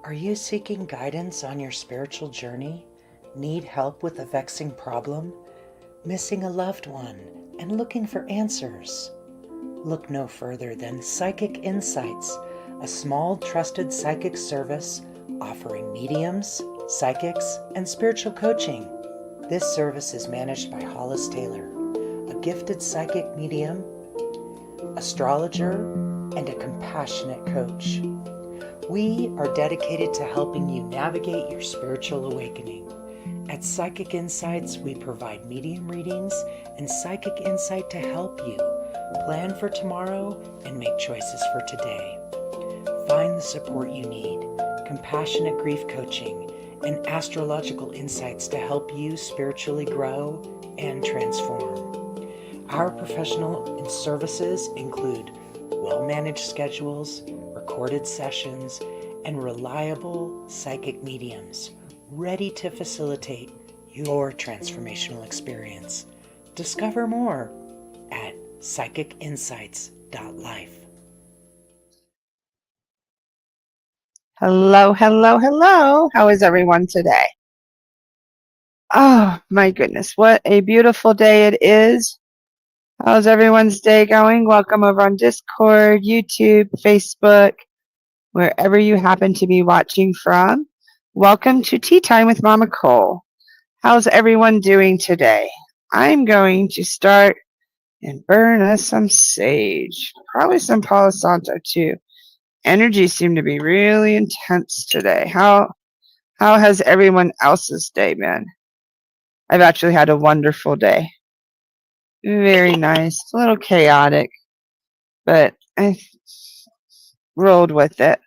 Are you seeking guidance on your spiritual journey? Need help with a vexing problem? Missing a loved one and looking for answers? Look no further than Psychic Insights, a small trusted psychic service offering mediums, psychics, and spiritual coaching. This service is managed by Hollis Taylor, a gifted psychic medium, astrologer, and a compassionate coach. We are dedicated to helping you navigate your spiritual awakening. At Psychic Insights, we provide medium readings and psychic insight to help you plan for tomorrow and make choices for today. Find the support you need, compassionate grief coaching, and astrological insights to help you spiritually grow and transform. Our professional services include well-managed schedules, recorded sessions, and reliable psychic mediums ready to facilitate your transformational experience. Discover more at PsychicInsights.Life. Hello, hello, hello. How is everyone today? Oh, my goodness. What a beautiful day it is. How's everyone's day going? Welcome over on Discord, YouTube, Facebook, wherever you happen to be watching from. Welcome to Tea Time with MamaCole. How's everyone doing today? I'm going to start and burn us some sage. Probably some Palo Santo too. Energies seem to be really intense today. How has everyone else's day been? I've actually had a wonderful day. Very nice. A little chaotic, but I rolled with it.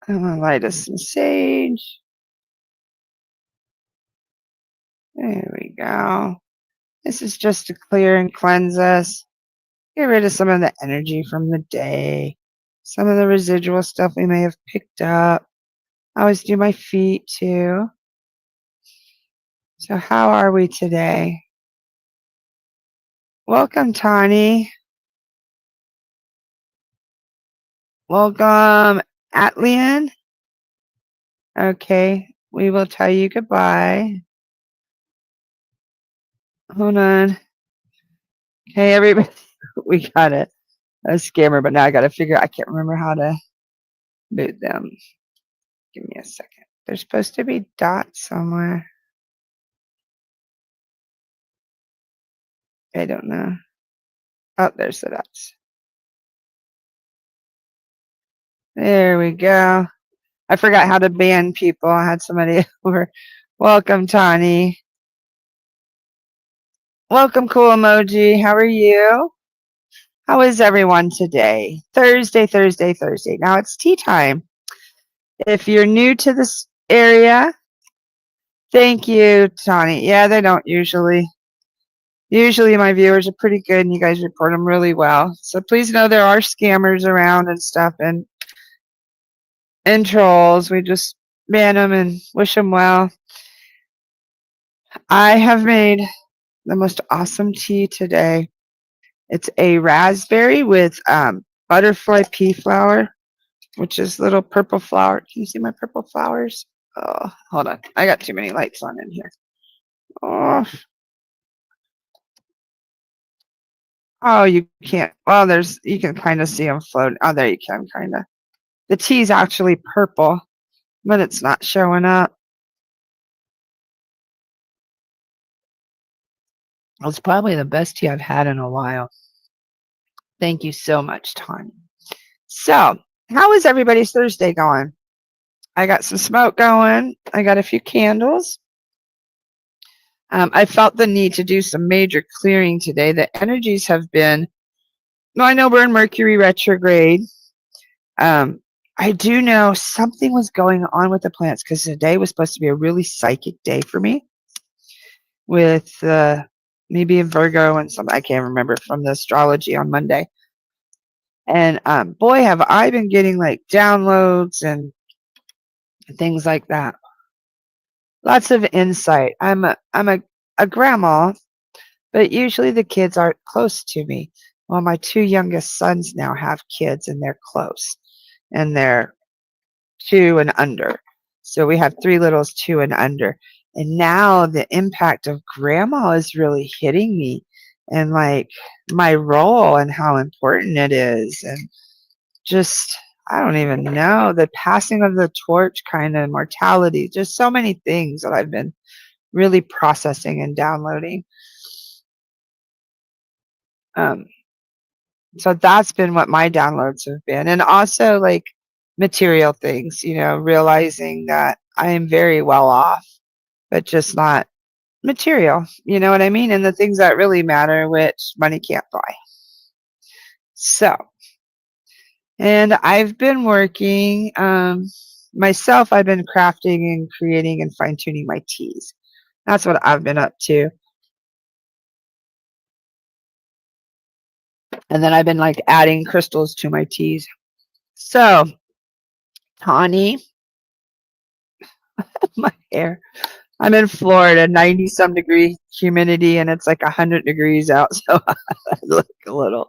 I'm going to light us some sage. There we go. This is just to clear and cleanse us. Get rid of some of the energy from the day. Some of the residual stuff we may have picked up. I always do my feet too. So how are we today? Welcome, Tani. Welcome, Atlian. Okay, we will tell you goodbye. Hold on. Okay, everybody, we got it. A scammer, but now I got to figure out, I can't remember how to boot them. Give me a second. There's supposed to be dots somewhere. I don't know. Oh, there's the dots. There we go. I forgot how to ban people. I had somebody over. Welcome, Tani. Welcome, cool emoji. How are you? How is everyone today? Thursday. Now it's tea time. If you're new to this area, thank you, Tani. Yeah, they don't usually. Usually my viewers are pretty good and you guys report them really well. So please know there are scammers around and stuff and trolls. We just ban them and wish them well. I have made the most awesome tea today. It's a raspberry with butterfly pea flower, which is little purple flower. Can you see my purple flowers? Oh, hold on. I got too many lights on in here. Oh, you can't. Well, you can kind of see them floating. Oh, there you can kind of. The tea's actually purple, but it's not showing up. It's probably the best tea I've had in a while. Thank you so much, Tanya. So, how is everybody's Thursday going? I got some smoke going. I got a few candles. I felt the need to do some major clearing today. The energies have been, well, I know we're in Mercury retrograde. I do know something was going on with the plants because today was supposed to be a really psychic day for me with maybe a Virgo and something. I can't remember from the astrology on Monday. And boy, have I been getting like downloads and things like that. Lots of insight. I'm a grandma, but usually the kids aren't close to me. Well, my 2 youngest sons now have kids and they're close, and they're 2 and under. So we have 3 littles, 2 and under. And now the impact of grandma is really hitting me, and like my role and how important it is, and just, I don't even know, the passing of the torch kind of mortality, just so many things that I've been really processing and downloading. So that's been what my downloads have been. And also like material things, realizing that I am very well off, but just not material, you know what I mean? And the things that really matter, which money can't buy. So, and I've been working, myself, I've been crafting and creating and fine tuning my teas. That's what I've been up to. And then I've been like adding crystals to my teas. So, Tawny, my hair. I'm in Florida, 90 some degree humidity, and it's like 100 degrees out. So I look a little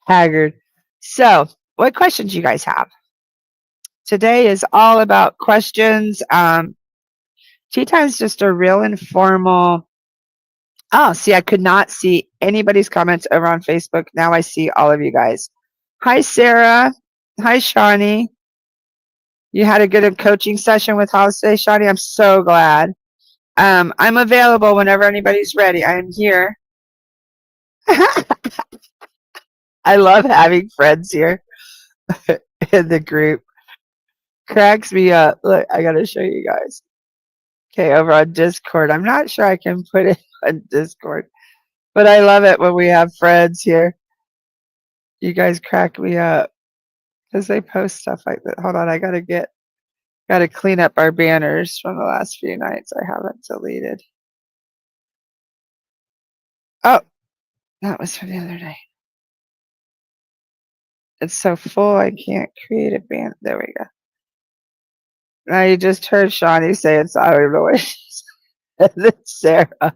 haggard. So, what questions you guys have? Today is all about questions. Tea time's just a real informal. Oh, see, I could not see anybody's comments over on Facebook. Now I see all of you guys. Hi, Sarah. Hi, Shawnee. You had a good coaching session with House today, Shawnee. I'm so glad. I'm available whenever anybody's ready. I am here. I love having friends here in the group. Cracks me up. Look, I gotta show you guys. Okay, over on Discord. I'm not sure I can put it on Discord, but I love it when we have friends here. You guys crack me up because they post stuff like that. Hold on, I gotta clean up our banners from the last few nights. I haven't deleted. Oh, that was from the other night. It's so full I can't create a banner. There we go. Now you just heard Shawnee say it's out of the way. And then Sarah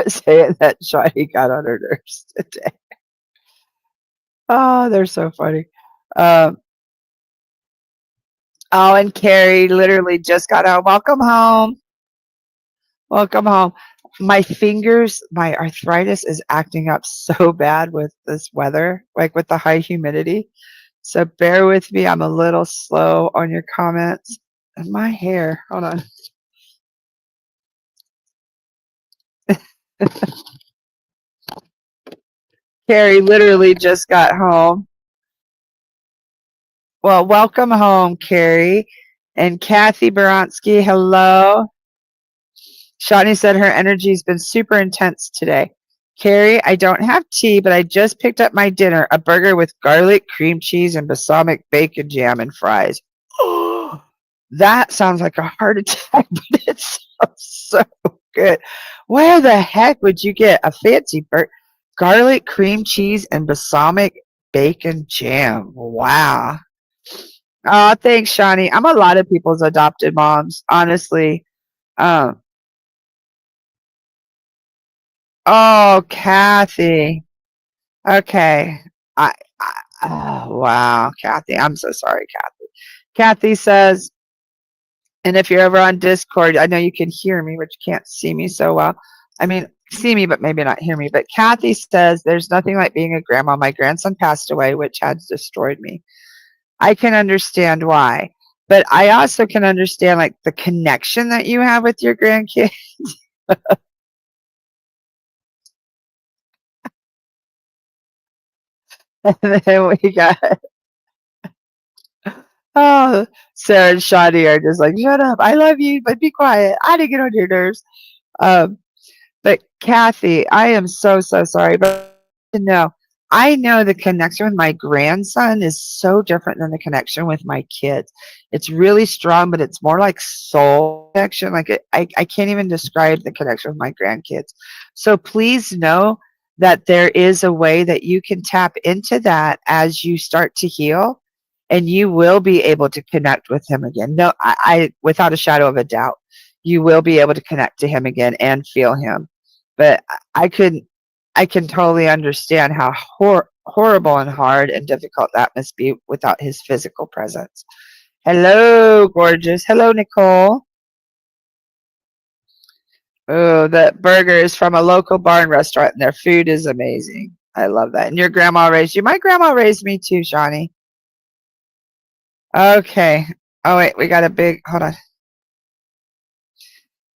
saying that Shawnee got on her nerves today. Oh, they're so funny. Oh, and Carrie literally just got home. Welcome home. Welcome home. My fingers, my arthritis is acting up so bad with this weather, like with the high humidity. So bear with me. I'm a little slow on your comments. And my hair, hold on. Carrie literally just got home. Well, welcome home, Carrie. And Kathy Baranski, hello. Shawnee said her energy's been super intense today. Carrie, I don't have tea, but I just picked up my dinner, a burger with garlic, cream cheese, and balsamic bacon jam and fries. Oh, that sounds like a heart attack, but it sounds so good. Where the heck would you get a fancy burger? Garlic, cream cheese, and balsamic bacon jam. Wow. Oh, thanks, Shawnee. I'm a lot of people's adopted moms, honestly. Oh, Kathy. Okay. Oh, wow, Kathy. I'm so sorry, Kathy. Kathy says, and if you're ever on Discord, I know you can hear me, but you can't see me so well. I mean, see me, but maybe not hear me. But Kathy says, there's nothing like being a grandma. My grandson passed away, which has destroyed me. I can understand why. But I also can understand like the connection that you have with your grandkids. And then we got, oh, Sarah and Shawnee are just like, shut up. I love you, but be quiet. I didn't get on your nerves. But Kathy, I am so, so sorry. But no, I know the connection with my grandson is so different than the connection with my kids. It's really strong, but it's more like soul connection. Like I can't even describe the connection with my grandkids. So please know that there is a way that you can tap into that as you start to heal, and you will be able to connect with him again. No, I without a shadow of a doubt, you will be able to connect to him again and feel him. But I couldn't. I can totally understand how horrible and hard and difficult that must be without his physical presence. Hello, gorgeous. Hello, Nicole. Oh, the burger is from a local bar and restaurant, and their food is amazing. I love that. And your grandma raised you. My grandma raised me too, Shawnee. Okay. Oh, wait, we got a big, hold on.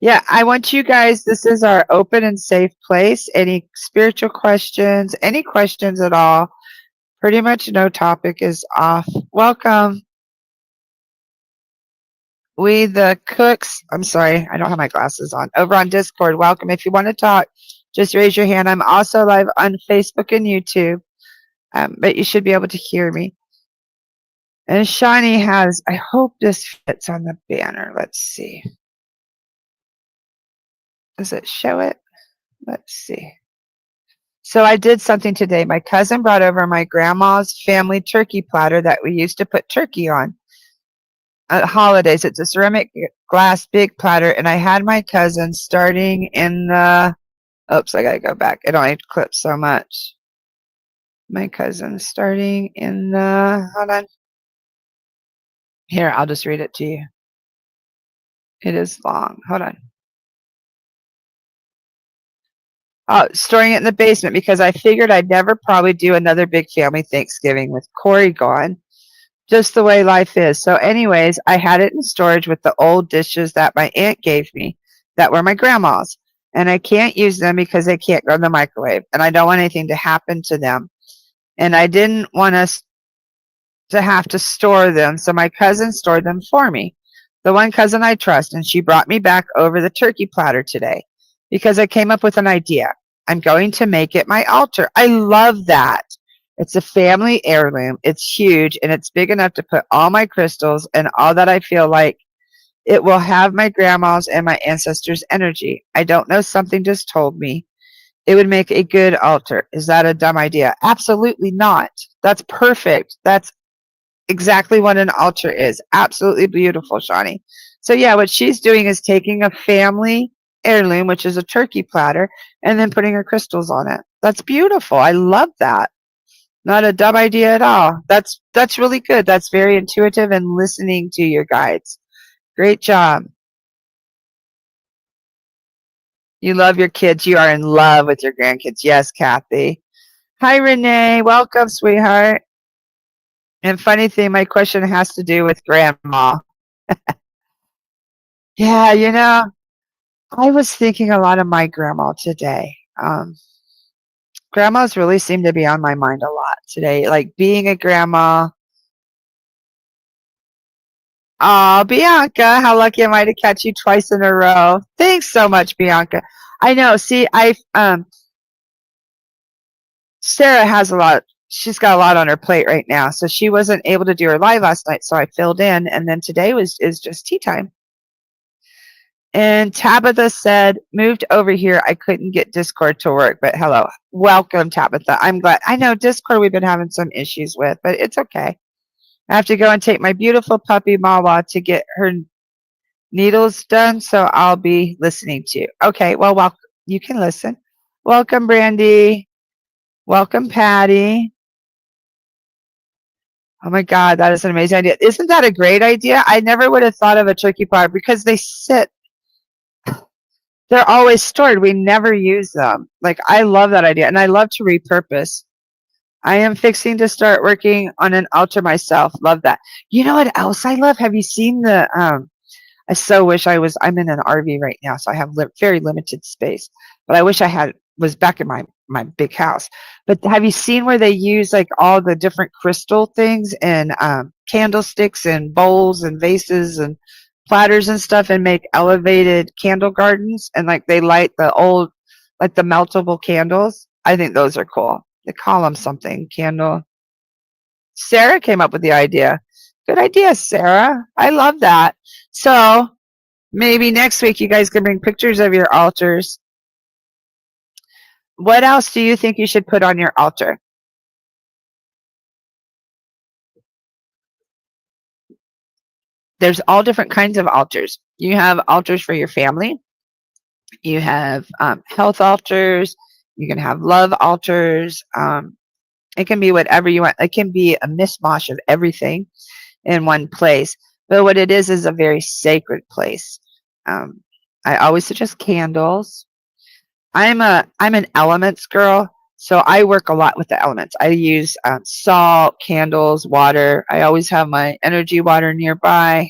Yeah, I want you guys, this is our open and safe place. Any spiritual questions, any questions at all, pretty much no topic is off. Welcome. We, the cooks, I'm sorry, I don't have my glasses on. Over on Discord, welcome. If you want to talk, just raise your hand. I'm also live on Facebook and YouTube, but you should be able to hear me. And Shani has, I hope this fits on the banner. Let's see. Does it show it? Let's see. So I did something today. My cousin brought over my grandma's family turkey platter that we used to put turkey on at holidays. It's a ceramic glass big platter, and I had my cousin starting in the, oops, I gotta go back. It only clips so much. My cousin starting in the, hold on. Here, I'll just read it to you. It is long. Hold on. Storing it in the basement because I figured I'd never probably do another big family Thanksgiving with Corey gone. Just the way life is. So anyways, I had it in storage with the old dishes that my aunt gave me that were my grandma's. And I can't use them because they can't go in the microwave. And I don't want anything to happen to them. And I didn't want us to have to store them. So my cousin stored them for me. The one cousin I trust. And she brought me back over the turkey platter today because I came up with an idea. I'm going to make it my altar. I love that. It's a family heirloom. It's huge, and it's big enough to put all my crystals and all that I feel like it will have my grandma's and my ancestors' energy. I don't know, something just told me it would make a good altar. Is that a dumb idea? Absolutely not. That's perfect. That's exactly what an altar is. Absolutely beautiful, Shawnee. So yeah, what she's doing is taking a family heirloom, which is a turkey platter, and then putting her crystals on it. That's beautiful. I love that. Not a dumb idea at all. That's really good. That's very intuitive and listening to your guides. Great job. You love your kids. You are in love with your grandkids. Yes, Kathy. Hi, Renee. Welcome, sweetheart. And funny thing, my question has to do with grandma. Yeah, you know, I was thinking a lot of my grandma today. Grandmas really seem to be on my mind a lot today. Like being a grandma. Oh, Bianca, how lucky am I to catch you twice in a row? Thanks so much, Bianca. I know. See, Sarah has a lot. She's got a lot on her plate right now, so she wasn't able to do her live last night. So I filled in, and then today is just tea time. And Tabitha said, moved over here. I couldn't get Discord to work, but hello. Welcome, Tabitha. I'm glad. I know Discord we've been having some issues with, but it's okay. I have to go and take my beautiful puppy, Mawa, to get her needles done, so I'll be listening to you. Okay, well, you can listen. Welcome, Brandy. Welcome, Patty. Oh my God, that is an amazing idea. Isn't that a great idea? I never would have thought of a turkey platter because they're always stored. We never use them. Like, I love that idea, and I love to repurpose. I am fixing to start working on an altar myself. Love that. You know what else I love? Have you seen the, I so wish I'm in an RV right now, so I have very limited space, but I wish was back in my big house. But have you seen where they use like all the different crystal things and candlesticks and bowls and vases and platters and stuff and make elevated candle gardens, and like they light the old, like the meltable candles? I think those are cool. They call them something, candle. Sarah came up with the idea. Good idea, Sarah. I love that. So maybe next week you guys can bring pictures of your altars. What else do you think you should put on your altar? There's all different kinds of altars. You have altars for your family. You have health altars. You can have love altars. It can be whatever you want. It can be a mishmash of everything in one place. But what it is a very sacred place. I always suggest candles. I'm an elements girl, so I work a lot with the elements. I use salt, candles, water. I always have my energy water nearby.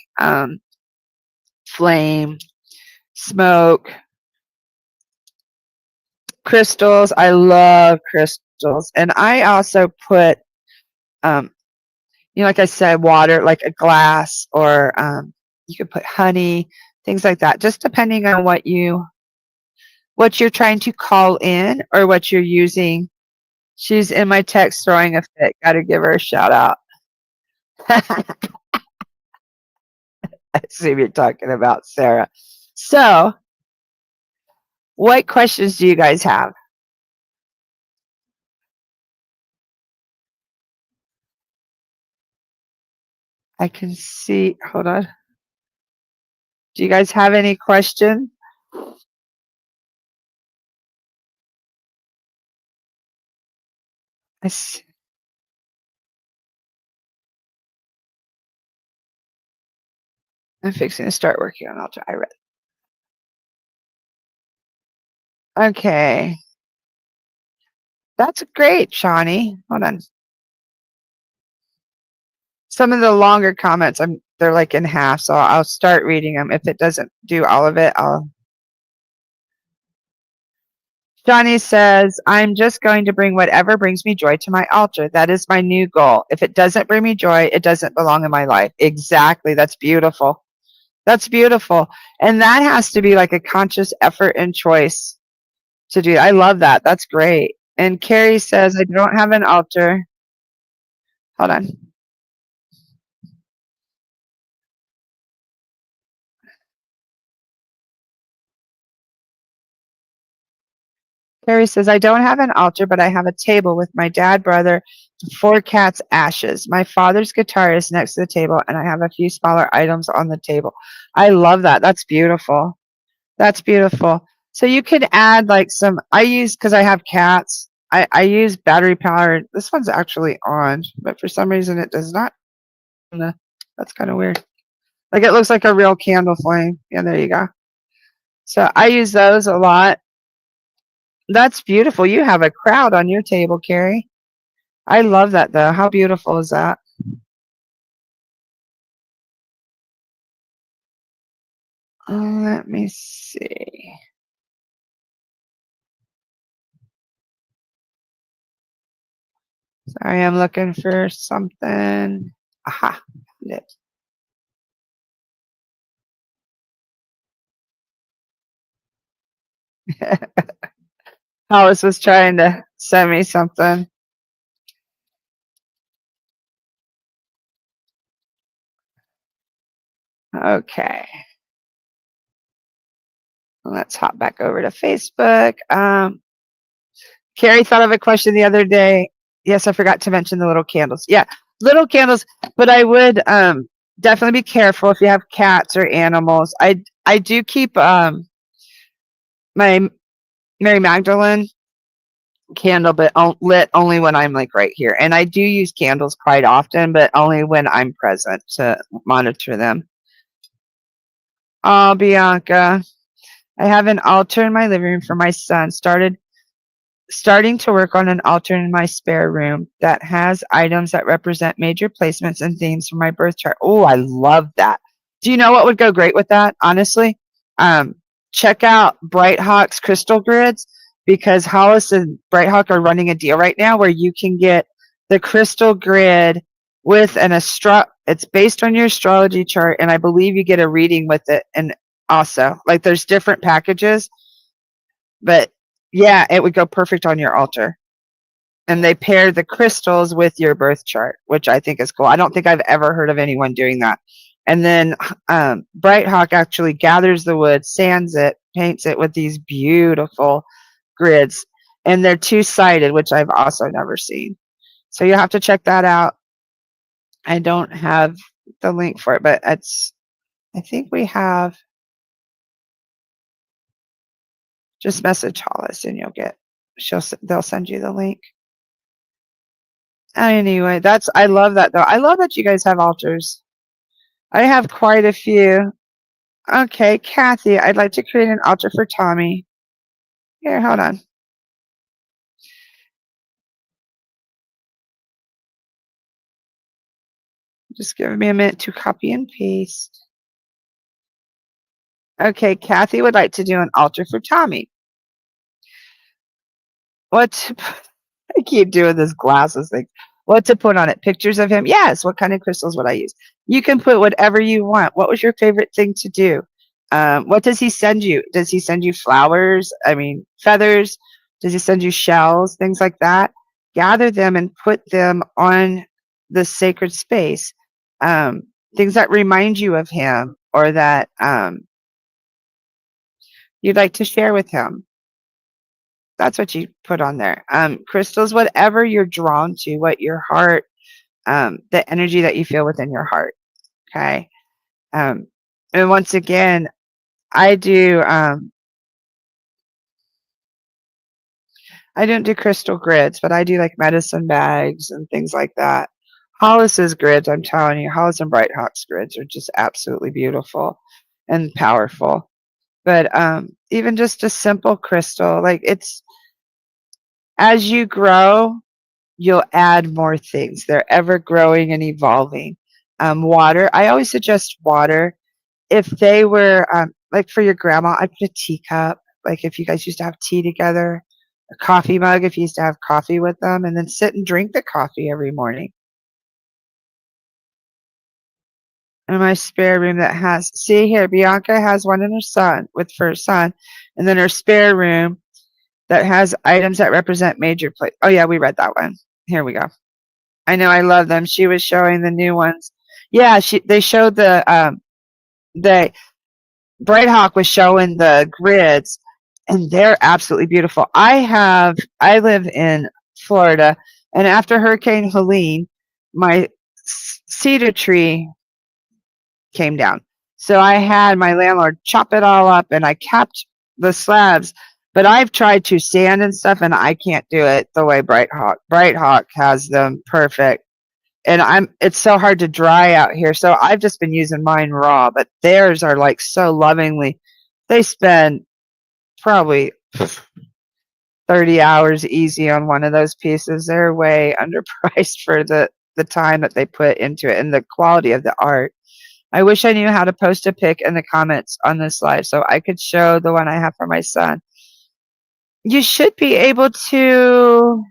Flame, smoke, crystals. I love crystals, and I also put, like I said, water, like a glass, or you could put honey, things like that, just depending on what you're trying to call in or what you're using. She's in my text throwing a fit. Got to give her a shout out. I see what you're talking about, Sarah. So, what questions do you guys have? I can see. Hold on. Do you guys have any questions? I'm fixing to start working on altar. I read. Okay. That's great, Shawnee. Hold on. Some of the longer comments, they're like in half, so I'll start reading them. If it doesn't do all of it, Johnny says, I'm just going to bring whatever brings me joy to my altar. That is my new goal. If it doesn't bring me joy, it doesn't belong in my life. Exactly. That's beautiful. That's beautiful. And that has to be like a conscious effort and choice to do. I love that. That's great. And Carrie says, I don't have an altar. Hold on. Carrie says, I don't have an altar, but I have a table with my dad, brother, 4 cats' ashes. My father's guitar is next to the table, and I have a few smaller items on the table. I love that. That's beautiful. That's beautiful. So you could add like because I have cats, I use battery powered. This one's actually on, but for some reason it does not. That's kind of weird. Like it looks like a real candle flame. Yeah, there you go. So I use those a lot. That's beautiful. You have a crowd on your table, Carrie. I love that though. How beautiful is that? Let me see. Sorry, I'm looking for something. Aha, found it. Hollis was trying to send me something. Okay. Let's hop back over to Facebook. Carrie thought of a question the other day. Yes, I forgot to mention the little candles. Yeah, little candles, but I would definitely be careful if you have cats or animals. I do keep my Mary Magdalene candle, but lit only when I'm like right here. And I do use candles quite often, but only when I'm present to monitor them. Oh, Bianca, I have an altar in my living room for my son. Starting to work on an altar in my spare room that has items that represent major placements and themes from my birth chart. Oh, I love that. Do you know what would go great with that? Honestly, check out Bright Hawk's crystal grids, because Hollis and Bright Hawk are running a deal right now where you can get the crystal grid with it's based on your astrology chart, and I believe you get a reading with it. And also, like, there's different packages, but yeah, it would go perfect on your altar. And they pair the crystals with your birth chart, which I think is cool. I don't think I've ever heard of anyone doing that. And then Bright Hawk actually gathers the wood, sands it, paints it with these beautiful grids. And they're 2-sided, which I've also never seen. So you have to check that out. I don't have the link for it, but I think we have. Just message Hollis and you'll get they'll send you the link. Anyway, I love that though. I love that you guys have altars. I have quite a few. Okay, Kathy, I'd like to create an altar for Tommy. Here, hold on. Just give me a minute to copy and paste. Okay, Kathy would like to do an altar for Tommy. What? I keep doing this glasses thing. What to put on it? Pictures of him? Yes. What kind of crystals would I use? You can put whatever you want. What was your favorite thing to do? What does he send you? Does he send you flowers? I mean, feathers? Does he send you shells? Things like that? Gather them and put them on the sacred space. Things that remind you of him or that you'd like to share with him. That's what you put on there. Crystals, whatever you're drawn to, what your heart, the energy that you feel within your heart. Okay. And once again, I don't do crystal grids, but I do like medicine bags and things like that. Hollis's grids, I'm telling you, Hollis and Bright Hawk's grids are just absolutely beautiful and powerful. But even just a simple crystal, like it's as you grow, you'll add more things. They're ever growing and evolving. Water, I always suggest water. If they were, like for your grandma, I put a teacup. Like if you guys used to have tea together, a coffee mug if you used to have coffee with them, and then sit and drink the coffee every morning. In my spare room that has, see here, Bianca has one in for her son, and then her spare room that has items that represent major place. Oh yeah, we read that one. Here we go. I know, I love them. She was showing the new ones. Yeah, they showed the Bright Hawk was showing the grids, and they're absolutely beautiful. I live in Florida, and after Hurricane Helene, my cedar tree came down. So I had my landlord chop it all up, and I kept the slabs. But I've tried to sand and stuff, and I can't do it the way Bright Hawk. Bright Hawk has them perfect. And it's so hard to dry out here. So I've just been using mine raw, but theirs are like so lovingly. They spend probably 30 hours easy on one of those pieces. They're way underpriced for the time that they put into it and the quality of the art. I wish I knew how to post a pic in the comments on this live so I could show the one I have for my son. You should be able to.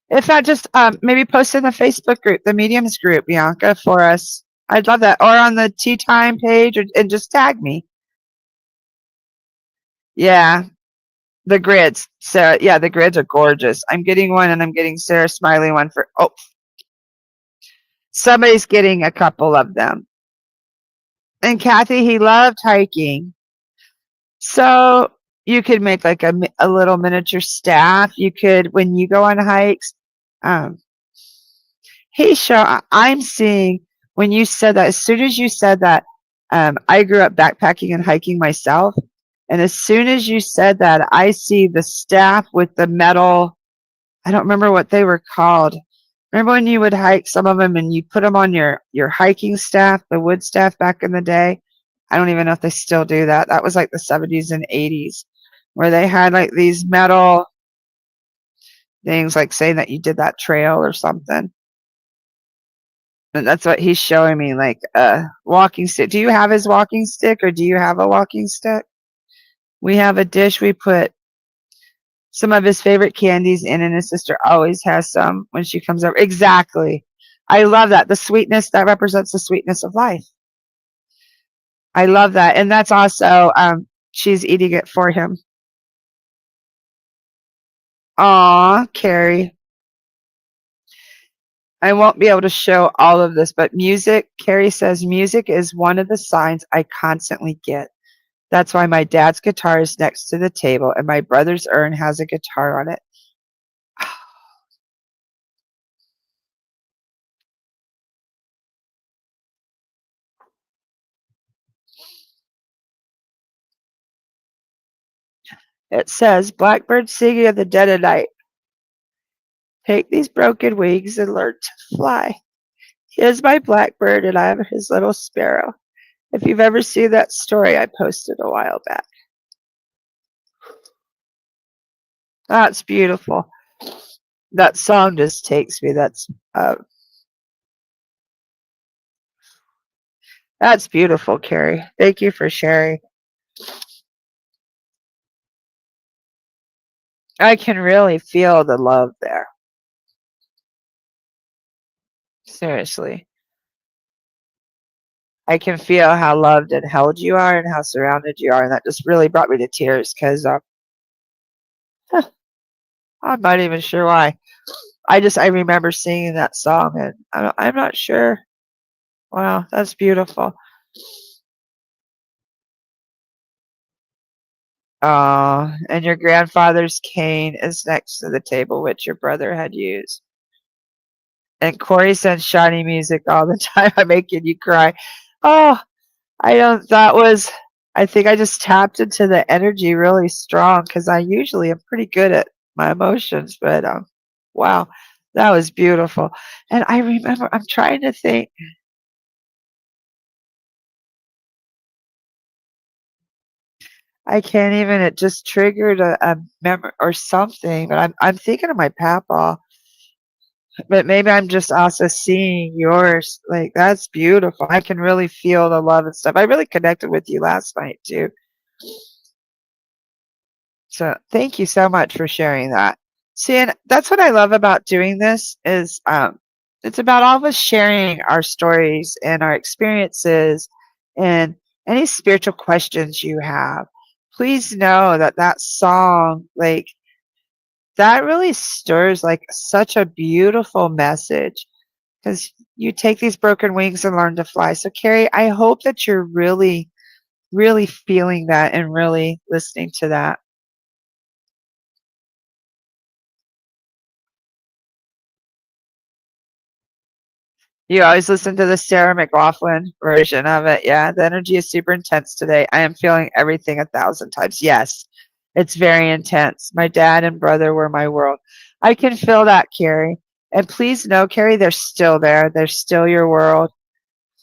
If not, just maybe post in the Facebook group, the Mediums group, Bianca, for us. I'd love that. Or on the Tea Time page, and just tag me. Yeah, the grids. So, yeah, the grids are gorgeous. I'm getting one, and I'm getting Sarah Smiley one for. Oh, somebody's getting a couple of them. And Kathy, he loved hiking. So you could make like a little miniature staff. You could, when you go on hikes, um, I'm seeing when you said that, as soon as you said that, I grew up backpacking and hiking myself. And as soon as you said that, I see the staff with the metal. I don't remember what they were called. Remember when you would hike some of them and you put them on your hiking staff, the wood staff back in the day? I don't even know if they still do that. That was like the 70s and 80s, where they had like these metal things, like saying that you did that trail or something. And that's what he's showing me, like a walking stick. Do you have his walking stick, or do you have a walking stick? We have a dish. We put some of his favorite candies in, and his sister always has some when she comes over. Exactly. I love that. The sweetness that represents the sweetness of life. I love that. And that's also, she's eating it for him. Aw, Carrie. I won't be able to show all of this, but music, Carrie says, music is one of the signs I constantly get. That's why my dad's guitar is next to the table and my brother's urn has a guitar on it. It says, "Blackbird singing in the dead of night. Take these broken wings and learn to fly. He is my blackbird and I am his little sparrow." If you've ever seen that story I posted a while back. That's beautiful. That song just takes me. That's beautiful, Carrie. Thank you for sharing. I can really feel the love there. Seriously. I can feel how loved and held you are and how surrounded you are. And that just really brought me to tears because I'm not even sure why. I remember singing that song and I'm not sure. Wow, that's beautiful. And your grandfather's cane is next to the table which your brother had used. And Corey sends shiny music all the time. I'm making you cry. Oh, I think I just tapped into the energy really strong because I usually am pretty good at my emotions, but wow, that was beautiful. And I remember, I'm trying to think. I can't even, it just triggered a memory or something, but I'm thinking of my papa. But maybe I'm just also seeing yours. Like, that's beautiful. I can really feel the love and stuff. I really connected with you last night too. So thank you so much for sharing that. See, and that's what I love about doing this is it's about all of us sharing our stories and our experiences and any spiritual questions you have. Please know that that song, like, that really stirs like such a beautiful message because you take these broken wings and learn to fly. So, Carrie, I hope that you're really, really feeling that and really listening to that. You always listen to the Sarah McLaughlin version of it. Yeah, the energy is super intense today. I am feeling everything 1,000 times. Yes, it's very intense. My dad and brother were my world. I can feel that, Carrie. And please know, Carrie, they're still there. They're still your world.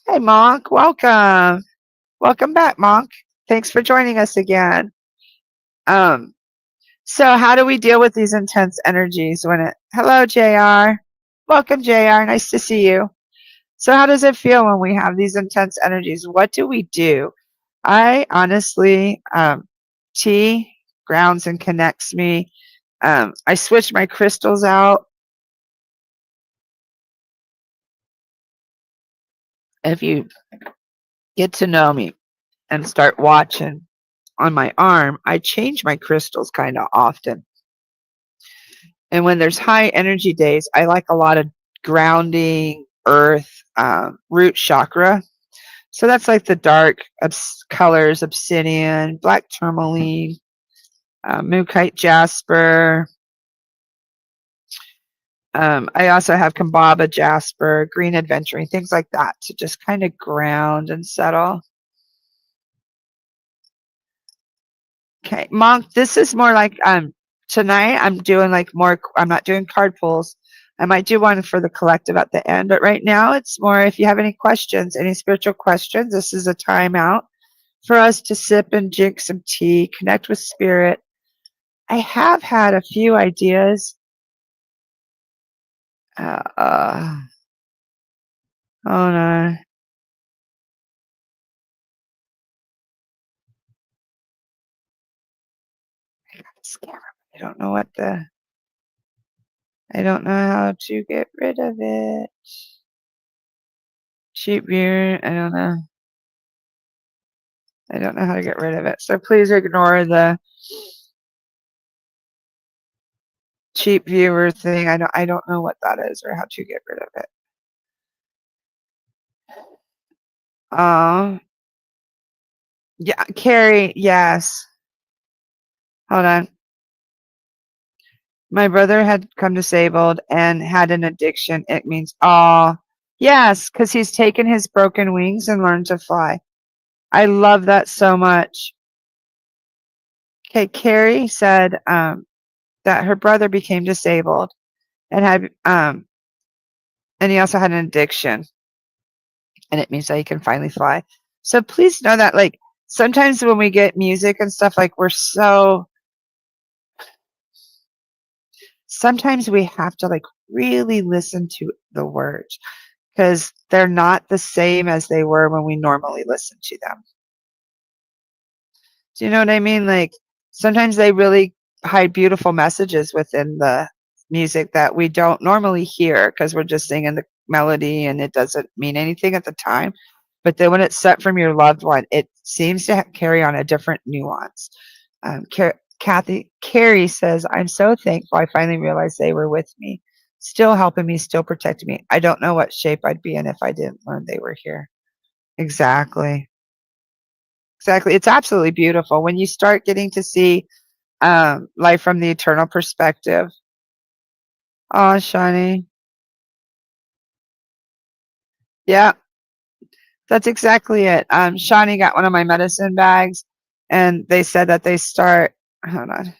Hey, Monk, welcome. Welcome back, Monk. Thanks for joining us again. Um, so how do we deal with these intense energies when it hello, JR. Welcome, JR. Nice to see you. So how does it feel when we have these intense energies? What do we do? I honestly, tea grounds and connects me. I switch my crystals out. If you get to know me and start watching on my arm, I change my crystals kind of often. And when there's high energy days, I like a lot of grounding, earth, root chakra. So that's like the dark colors, obsidian, black tourmaline, mookaite jasper. I also have Kambaba jasper, green adventuring, things like that to just kind of ground and settle. Okay, Monk, this is more like tonight I'm doing like more, I'm not doing card pulls. I might do one for the collective at the end, but right now it's more if you have any questions, any spiritual questions, this is a timeout for us to sip and drink some tea, connect with spirit. I have had a few ideas. Oh no. Scammer. I don't know what the, I don't know how to get rid of it. Cheap viewer, I don't know. I don't know how to get rid of it. So please ignore the cheap viewer thing. I don't know what that is or how to get rid of it. Yeah, Carrie, yes. Hold on. My brother had come disabled and had an addiction. It means, oh, yes, because he's taken his broken wings and learned to fly. I love that so much. Okay, Carrie said that her brother became disabled and and he also had an addiction, and it means that he can finally fly. So please know that, like, sometimes when we get music and stuff, like, sometimes we have to, like, really listen to the words because they're not the same as they were when we normally listen to them. Do you know what I mean? Like, sometimes they really hide beautiful messages within the music that we don't normally hear because we're just singing the melody and it doesn't mean anything at the time. But then when it's set from your loved one, it seems to carry on a different nuance. Carrie says, I'm so thankful I finally realized they were with me, still helping me, still protecting me. I don't know what shape I'd be in if I didn't learn they were here. Exactly. Exactly. It's absolutely beautiful when you start getting to see life from the eternal perspective. Oh, Shani. Yeah, that's exactly it. Shani got one of my medicine bags, and they said that they start. Hold on,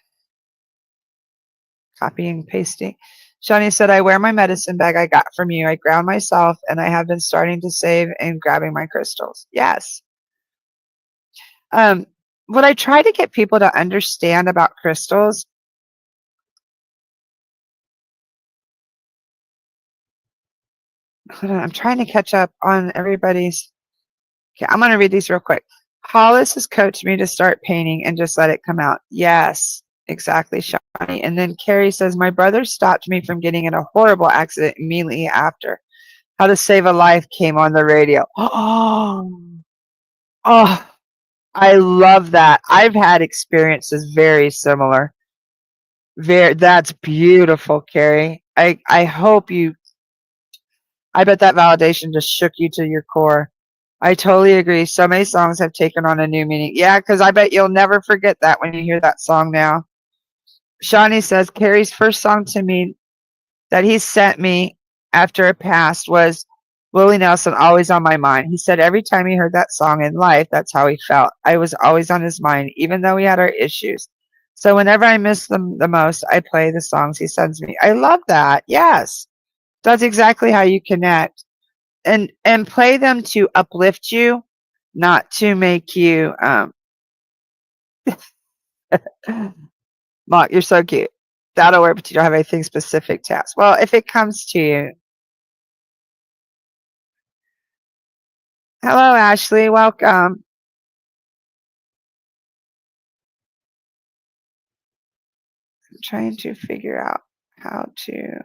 copying, pasting. Shani said, I wear my medicine bag I got from you. I ground myself, and I have been starting to save and grabbing my crystals. Yes. Um, what I try to get people to understand about crystals. Hold on, I'm trying to catch up on everybody's. Okay, I'm going to read these real quick. Hollis has coached me to start painting and just let it come out. Yes, exactly, Shani. And then Carrie says, my brother stopped me from getting in a horrible accident immediately after. How to Save a Life came on the radio. Oh, I love that. I've had experiences very similar. That's beautiful, Carrie. I hope you, I bet that validation just shook you to your core. I totally agree. So many songs have taken on a new meaning. Yeah, because I bet you'll never forget that when you hear that song now. Shawnee says Carrie's first song to me that he sent me after it passed was Willie Nelson, Always on My Mind. He said every time he heard that song in life, that's how he felt. I was always on his mind, even though we had our issues. So whenever I miss them the most, I play the songs he sends me. I love that. Yes. That's exactly how you connect. And play them to uplift you, not to make you Mark, you're so cute. That'll work, but you don't have anything specific to ask. Well, if it comes to you. Hello, Ashley. Welcome. I'm trying to figure out how to.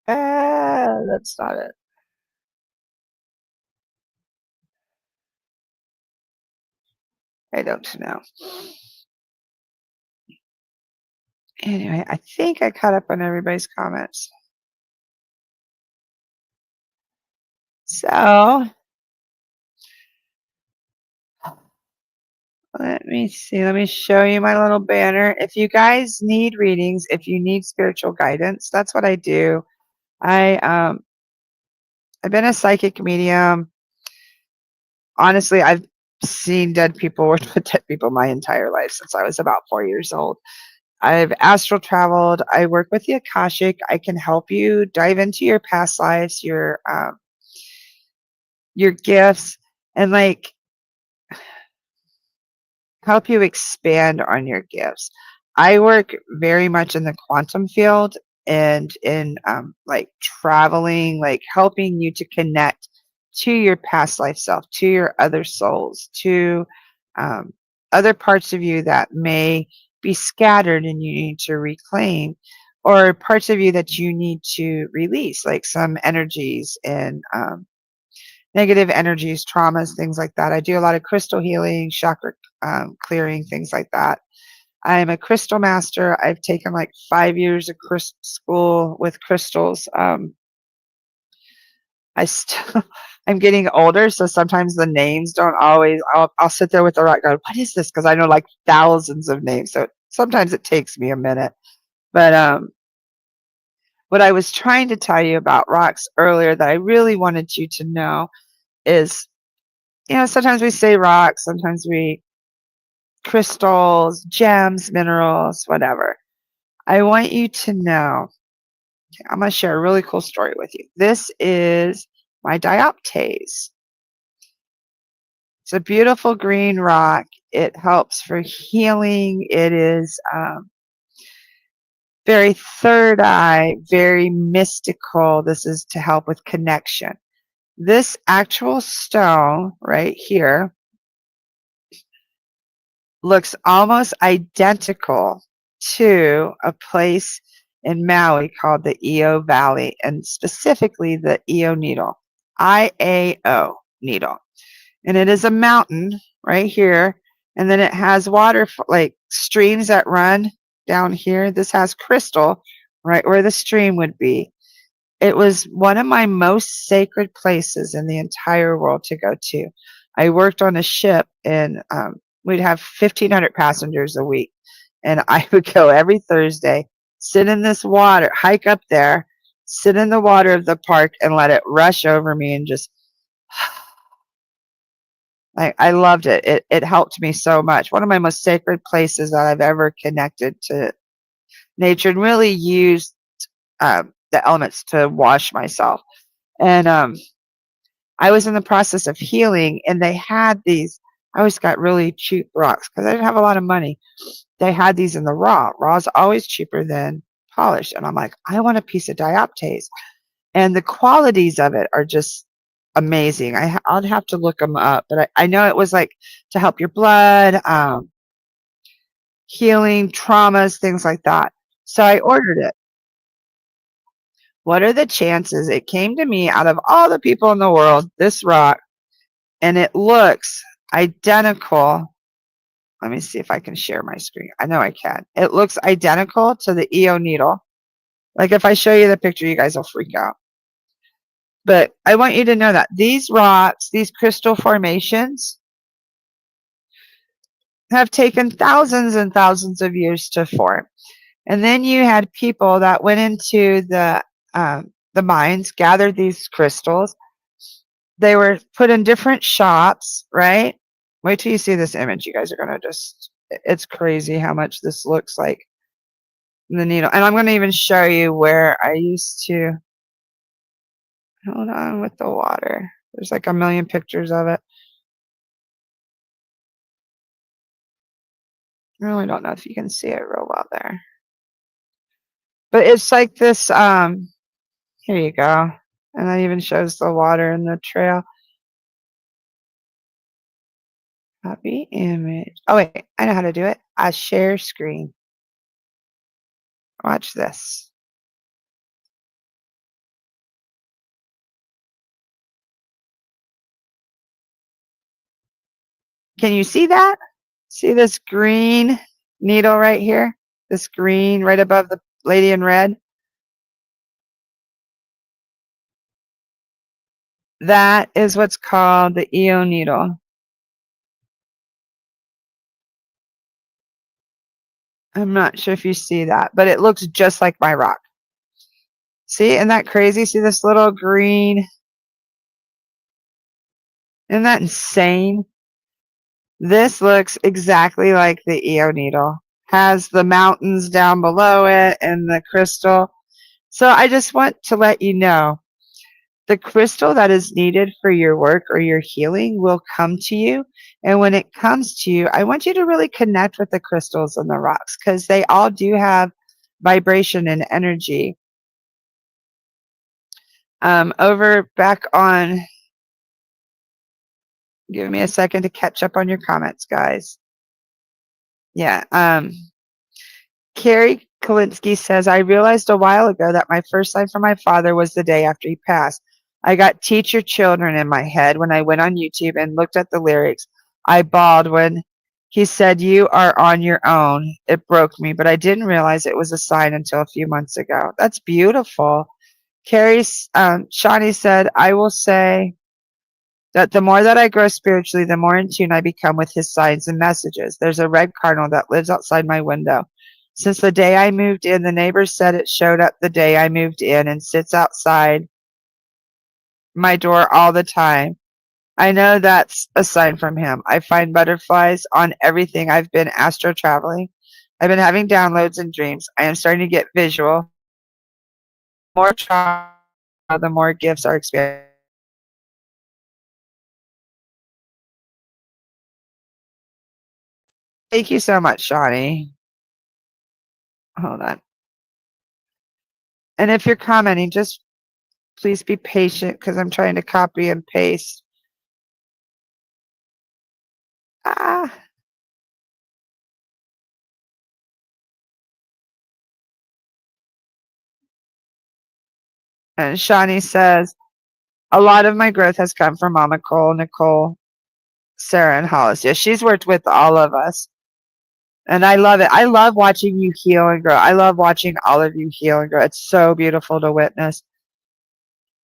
That's not it. I don't know. Anyway, I think I caught up on everybody's comments. So let me see. Let me show you my little banner. If you guys need readings, if you need spiritual guidance, that's what I do. I've been a psychic medium. Honestly, I've seen dead people, worked with dead people my entire life since I was about 4 years old. I've astral traveled. I work with the Akashic. I can help you dive into your past lives, your gifts, and like help you expand on your gifts. I work very much in the quantum field and in like traveling, like helping you to connect to your past life self, to your other souls, to um, other parts of you that may be scattered and you need to reclaim, or parts of you that you need to release, like some energies and negative energies, traumas, things like that. I do a lot of crystal healing, chakra clearing, things like that. I'm a crystal master. I've taken like 5 years of school with crystals. I still, I'm getting older, so sometimes the names don't always. I'll sit there with the rock, go, "What is this?" Because I know like thousands of names, so sometimes it takes me a minute. But what I was trying to tell you about rocks earlier that I really wanted you to know is sometimes we say rocks, sometimes we crystals, gems, minerals, whatever. I want you to know, I'm going to share a really cool story with you. This is my dioptase. It's a beautiful green rock. It helps for healing. It is very third eye, very mystical. This is to help with connection. This actual stone right here looks almost identical to a place in Maui called the Io Valley, and specifically the Io needle, IAO needle. And it is a mountain right here, and then it has water, like streams that run down here. This has crystal right where the stream would be. It was one of my most sacred places in the entire world to go to. I worked on a ship, and we'd have 1,500 passengers a week. And I would go every Thursday, sit in this water, hike up there, sit in the water of the park, and let it rush over me, and just, I loved it. It helped me so much. One of my most sacred places that I've ever connected to nature, and really used the elements to wash myself. And I was in the process of healing, and they had these. I always got really cheap rocks because I didn't have a lot of money. They had these in the raw. Raw is always cheaper than polished. And I'm like, I want a piece of dioptase. And the qualities of it are just amazing. I'd have to look them up, but I know it was like to help your blood, healing, traumas, things like that. So I ordered it. What are the chances? It came to me out of all the people in the world, this rock, and it looks identical. Let me see if I can share my screen. I know I can. It looks identical to the Io needle. Like if I show you the picture, you guys will freak out. But I want you to know that these rocks, these crystal formations, have taken thousands and thousands of years to form. And then you had people that went into the mines, gathered these crystals. They were put in different shops, right? Wait till you see this image. You guys are going to just, it's crazy how much this looks like the needle. And I'm going to even show you where I used to, hold on with the water. There's like a million pictures of it. I really don't know if you can see it real well there. But it's like this, here you go. And that even shows the water in the trail. Copy image. Oh, wait, I know how to do it. I share screen. Watch this. Can you see that? See this green needle right here? This green right above the lady in red? That is what's called the Io needle. I'm not sure if you see that, but it looks just like my rock. See, isn't that crazy? See this little green? Isn't that insane? This looks exactly like the Io needle. Has the mountains down below it and the crystal. So I just want to let you know, the crystal that is needed for your work or your healing will come to you. And when it comes to you, I want you to really connect with the crystals and the rocks, because they all do have vibration and energy. Over back on, give me a second to catch up on your comments, guys. Yeah. Carrie Kalinsky says, I realized a while ago that my first line from my father was the day after he passed. I got Teach Your Children in my head when I went on YouTube and looked at the lyrics. I bawled when he said, you are on your own. It broke me, but I didn't realize it was a sign until a few months ago. That's beautiful. Carrie, Shawnee said, I will say that the more that I grow spiritually, the more in tune I become with his signs and messages. There's a red cardinal that lives outside my window. Since the day I moved in, the neighbors said it showed up the day I moved in and sits outside my door all the time. I know that's a sign from him. I find butterflies on everything. I've been astro traveling. I've been having downloads and dreams. I am starting to get visual. The more trauma, the more gifts are expanded. Thank you so much, Shawnee. Hold on. And if you're commenting, just please be patient because I'm trying to copy and paste. Ah. And Shawnee says, a lot of my growth has come from MamaCole, Nicole, Sarah, and Hollis. Yeah, she's worked with all of us. And I love it. I love watching you heal and grow. I love watching all of you heal and grow. It's so beautiful to witness.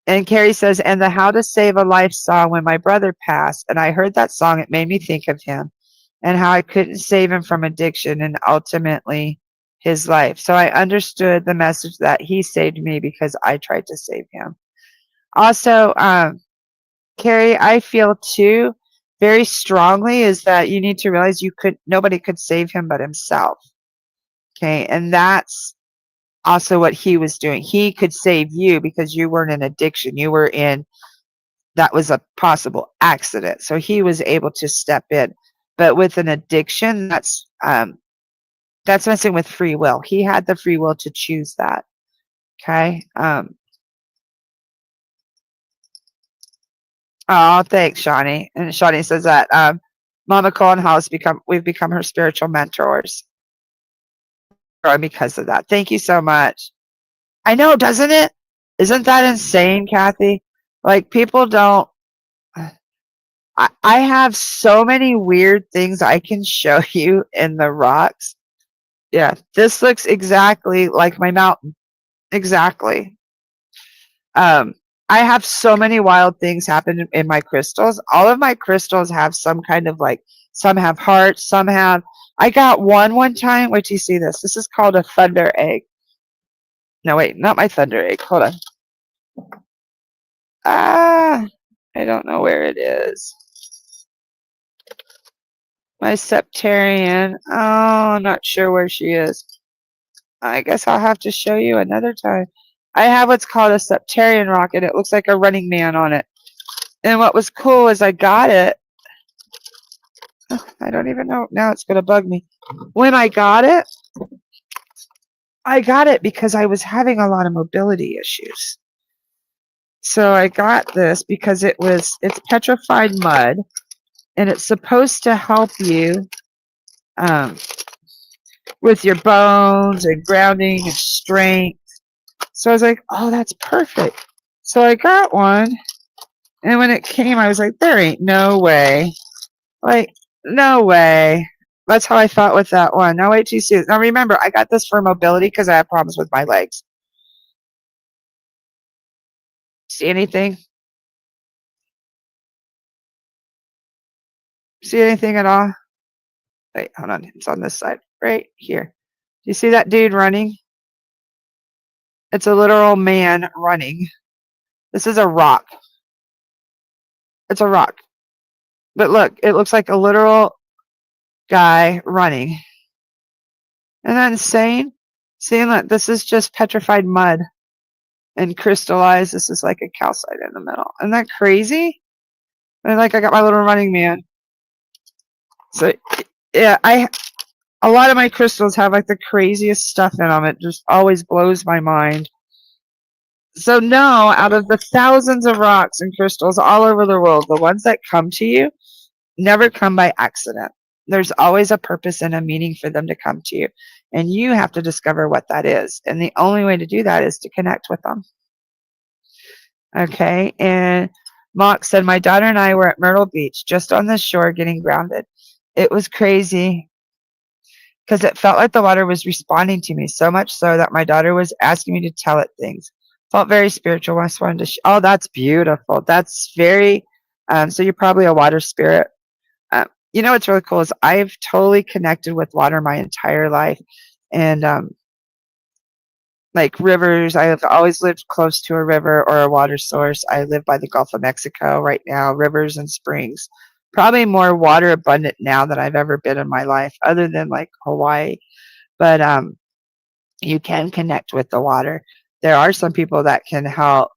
And Carrie says, and the How to Save a Life song, when my brother passed, and I heard that song, it made me think of him and how I couldn't save him from addiction and ultimately his life. So I understood the message that he saved me because I tried to save him. Also, Carrie, I feel too very strongly is that you need to realize nobody could save him but himself. Okay. And that's also what he was doing. He could save you because you weren't in addiction. That was a possible accident. So he was able to step in. But with an addiction, that's messing with free will. He had the free will to choose that. Okay. Oh, thanks, Shawnee. And Shawnee says that MamaCole and Hollis we've become her spiritual mentors. Growing because of that. Thank you so much. I know, doesn't it? Isn't that insane, Kathy? Like people don't. I have so many weird things I can show you in the rocks. Yeah, this looks exactly like my mountain. Exactly. I have so many wild things happen in my crystals. All of my crystals have some kind of some have hearts, some have. I got one time. Wait till you see this. This is called a thunder egg. No, wait, not my thunder egg. Hold on. Ah, I don't know where it is. My septarian. Oh, I'm not sure where she is. I guess I'll have to show you another time. I have what's called a septarian rock, and it looks like a running man on it. And what was cool is I got it. I don't even know. Now it's going to bug me. When I got it because I was having a lot of mobility issues. So I got this because it's petrified mud, and it's supposed to help you with your bones and grounding and strength. So I was like, oh, that's perfect. So I got one, and when it came, I was like, there ain't no way. No way. That's how I thought with that one. Now wait till you see it. Now remember, I got this for mobility because I have problems with my legs. See anything? See anything at all? Wait, hold on. It's on this side. Right here. Do you see that dude running? It's a literal man running. This is a rock. It's a rock. But look, it looks like a literal guy running. Isn't that insane? Seeing that this is just petrified mud and crystallized. This is like a calcite in the middle. Isn't that crazy? And I got my little running man. So yeah, a lot of my crystals have the craziest stuff in them. It just always blows my mind. So no, out of the thousands of rocks and crystals all over the world, the ones that come to you never come by accident. There's always a purpose and a meaning for them to come to you. And you have to discover what that is. And the only way to do that is to connect with them. Okay. And Mock said, my daughter and I were at Myrtle Beach, just on the shore getting grounded. It was crazy because it felt like the water was responding to me, so much so that my daughter was asking me to tell it things. Felt very spiritual. I just wanted to oh, that's beautiful. That's very, so you're probably a water spirit. You know what's really cool is I've totally connected with water my entire life. And like rivers. I have always lived close to a river or a water source. I live by the Gulf of Mexico right now, rivers and springs. Probably more water abundant now than I've ever been in my life, other than like Hawaii. But you can connect with the water. There are some people that can help.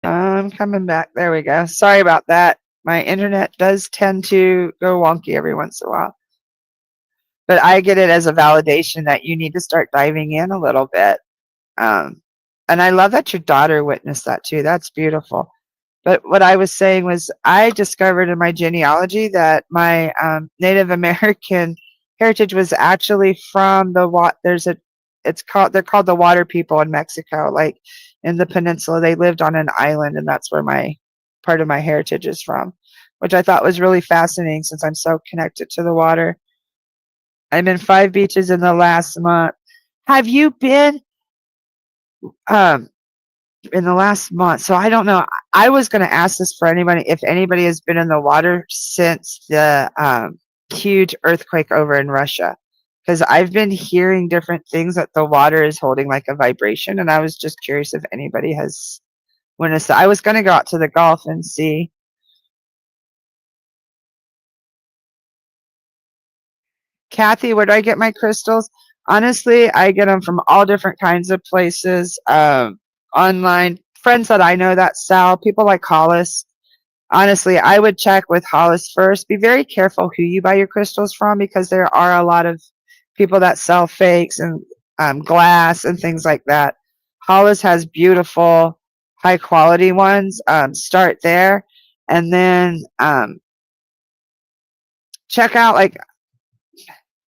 I'm coming back. There we go. Sorry about that. My internet does tend to go wonky every once in a while. But I get it as a validation that you need to start diving in a little bit. Um, and I love that your daughter witnessed that too. That's beautiful. But what I was saying was, I discovered in my genealogy that my Native American heritage was actually from the they're called the water people in Mexico, like in the peninsula. They lived on an island, and that's where my part of my heritage is from, which I thought was really fascinating since I'm so connected to the water. I'm in 5 beaches in the last month. Have you been um, in the last month? So I don't know. I was going to ask this for anybody, if anybody has been in the water since the huge earthquake over in Russia, because I've been hearing different things that the water is holding like a vibration, and I was just curious if anybody has witnessed that. I was going to go out to the Gulf and see. Kathy, where do I get my crystals? Honestly, I get them from all different kinds of places. Online, friends that I know that sell, people like Hollis. Honestly, I would check with Hollis first. Be very careful who you buy your crystals from, because there are a lot of people that sell fakes and glass and things like that. Hollis has beautiful, high quality ones. Start there, and then check out, like,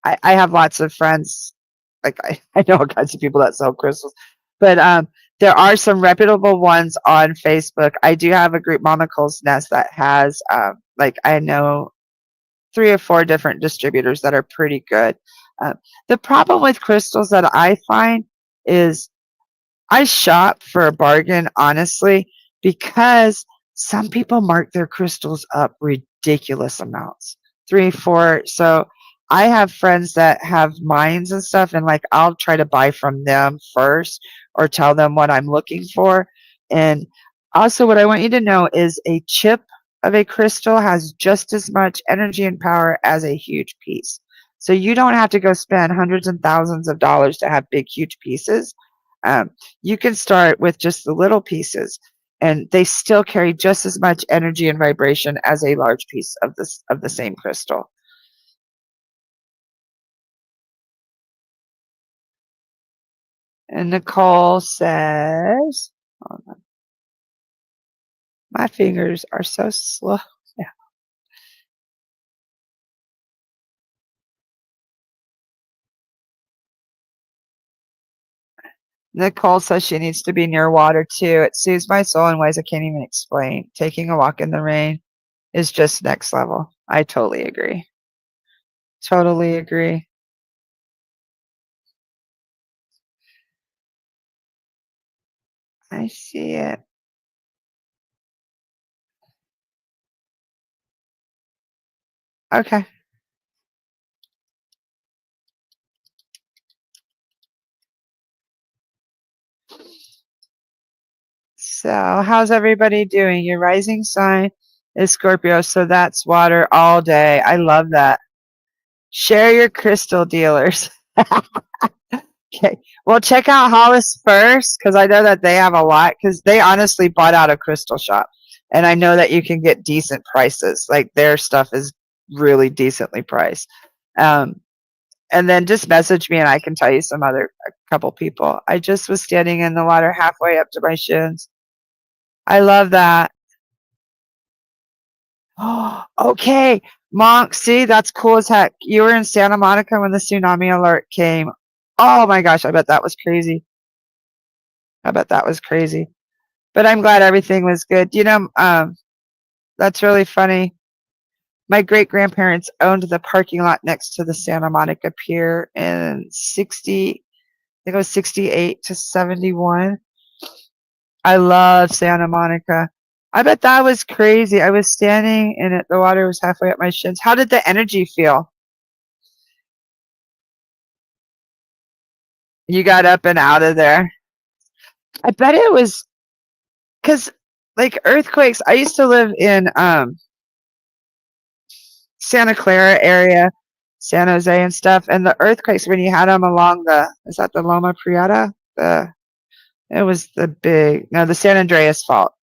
I have lots of friends. Like, I know all kinds of people that sell crystals, but there are some reputable ones on Facebook. I do have a group, MamaCole's Nest, that has like, I know 3 or 4 different distributors that are pretty good. The problem with crystals that I find is I shop for a bargain, honestly, because some people mark their crystals up ridiculous amounts. 3, 4. So I have friends that have mines and stuff, and like, I'll try to buy from them first or tell them what I'm looking for. And also, what I want you to know is a chip of a crystal has just as much energy and power as a huge piece. So you don't have to go spend hundreds and thousands of dollars to have big, huge pieces. You can start with just the little pieces, and they still carry just as much energy and vibration as a large piece of the same crystal. And Nicole says, hold on, my fingers are so slow. Yeah. Nicole says she needs to be near water too. It soothes my soul in ways I can't even explain. Taking a walk in the rain is just next level. I totally agree. Totally agree. I see it. Okay. So, how's everybody doing? Your rising sign is Scorpio, so that's water all day. I love that. Share your crystal dealers. Okay. Well, check out Hollis first, because I know that they have a lot, because they honestly bought out a crystal shop. And I know that you can get decent prices. Like, their stuff is really decently priced. Um, and then just message me and I can tell you a couple people. I just was standing in the water halfway up to my shins. I love that. Oh, okay. Monk, see, that's cool as heck. You were in Santa Monica when the tsunami alert came. Oh my gosh, I bet that was crazy. I bet that was crazy. But I'm glad everything was good. That's really funny. My great-grandparents owned the parking lot next to the Santa Monica Pier in 60, I think it was 68 to 71. I love Santa Monica. I bet that was crazy. I was standing in it. The water was halfway up my shins. How did the energy feel? You got up and out of there. I bet it was because, like, earthquakes. I used to live in Santa Clara area, San Jose and stuff, and the earthquakes, when you had them along is that the Loma Prieta? It was the San Andreas Fault.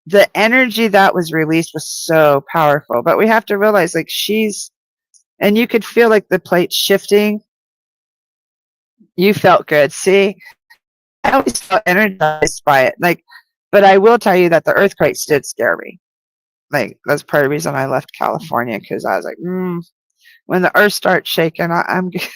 The energy that was released was so powerful, but we have to realize, like, and you could feel like the plate shifting. You felt good. See, I always felt energized by it. Like, but I will tell you that the earthquakes did scare me. Like, that's part of the reason I left California, because I was like, when the earth starts shaking, I'm good.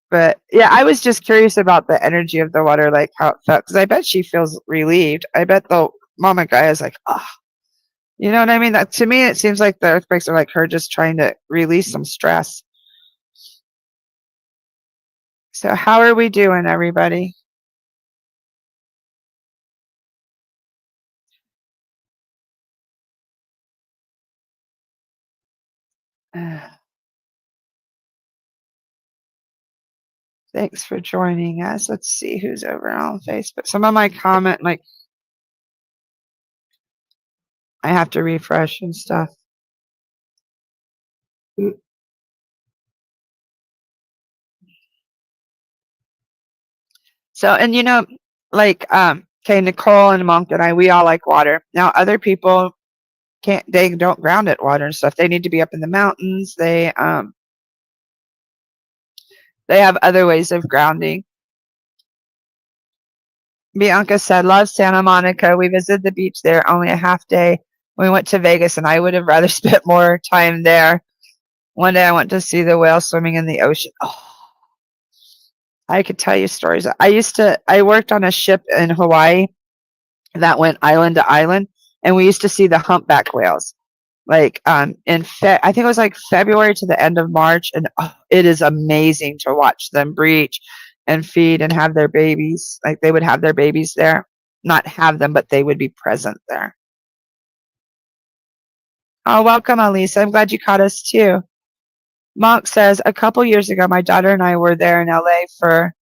But yeah, I was just curious about the energy of the water, like how it felt, because I bet she feels relieved. I bet the Mama Gaia is like, oh, you know what I mean? That, to me, it seems like the earthquakes are like her just trying to release some stress. So how are we doing, everybody? Thanks for joining us. Let's see who's over on Facebook. Some of my comment, like, I have to refresh and stuff. So, and like, okay, Nicole and Monk and I, we all like water. Now, other people they don't ground at water and stuff. They need to be up in the mountains. They have other ways of grounding. Bianca said, love Santa Monica. We visited the beach there only a half day. We went to Vegas, and I would have rather spent more time there. One day I went to see the whale swimming in the ocean. Oh, I could tell you stories. I worked on a ship in Hawaii that went island to island, and we used to see the humpback whales. Like, I think it was like February to the end of March, and it is amazing to watch them breach and feed and have their babies. Like, they would have their babies there, not have them, but they would be present there. Oh, welcome, Elisa. I'm glad you caught us too. Monk says, a couple years ago, my daughter and I were there in LA for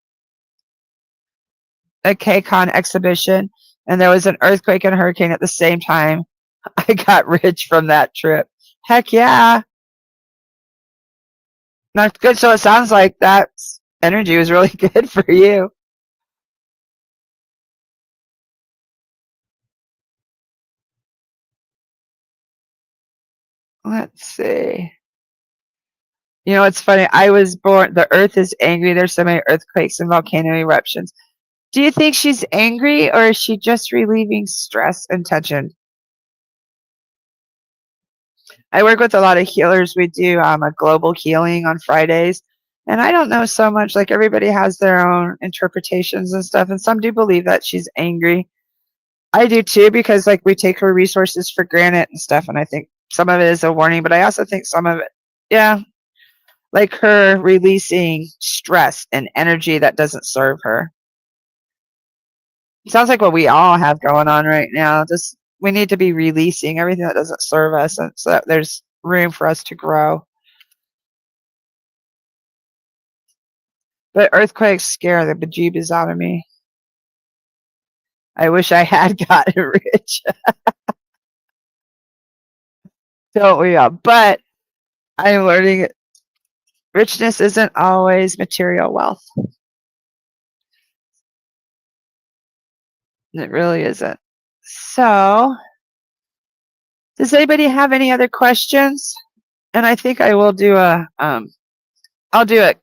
a KCON exhibition, and there was an earthquake and a hurricane at the same time. I got rich from that trip. Heck yeah. That's good. So it sounds like that energy was really good for you. Let's see. You know, it's funny. I was born, the earth is angry. There's so many earthquakes and volcano eruptions. Do you think she's angry, or is she just relieving stress and tension? I work with a lot of healers. We do a global healing on Fridays. And I don't know so much, like, everybody has their own interpretations and stuff. And some do believe that she's angry. I do too, because, like, we take her resources for granted and stuff. And I think some of it is a warning, but I also think some of it, yeah, like her releasing stress and energy that doesn't serve her. It sounds like what we all have going on right now. Just, we need to be releasing everything that doesn't serve us, and so that there's room for us to grow. But earthquakes scare the bejeebus out of me. I wish I had gotten rich. Don't we all? But I'm learning richness isn't always material wealth. It really isn't. So, does anybody have any other questions? And I think I will do I'll do a